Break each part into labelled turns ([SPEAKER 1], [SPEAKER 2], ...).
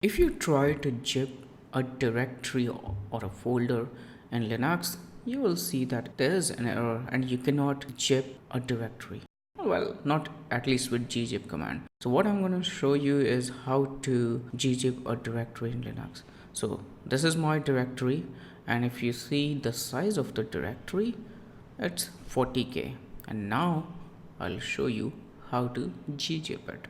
[SPEAKER 1] If you try to zip a directory or a folder in Linux, you will see that there is an error and you cannot zip a directory. Well, not at least with gzip command. So what I'm going to show you is how to gzip a directory in Linux. So this is my directory, and if you see the size of the directory, it's 40k. And now I'll show you how to gzip it.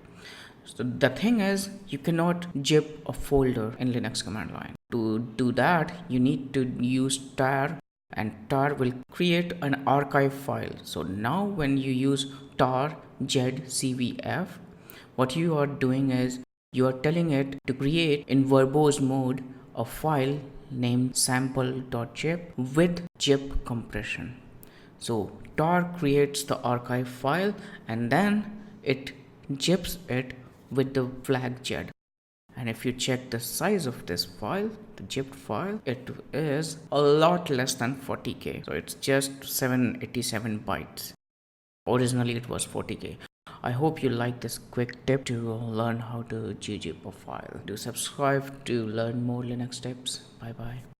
[SPEAKER 1] So the thing is, you cannot zip a folder in Linux command line. To do that, you need to use tar, and tar will create an archive file. So now when you use tar zcvf, what you are doing is you are telling it to create in verbose mode a file named sample.zip with zip compression. So tar creates the archive file and then it zips it with the flag z. And if you check the size of this file, the zipped file, it is a lot less than 40k. So it's just 787 bytes. Originally it was 40k. I hope you like this quick tip to learn how to gzip a file. Do subscribe to learn more Linux tips. Bye bye.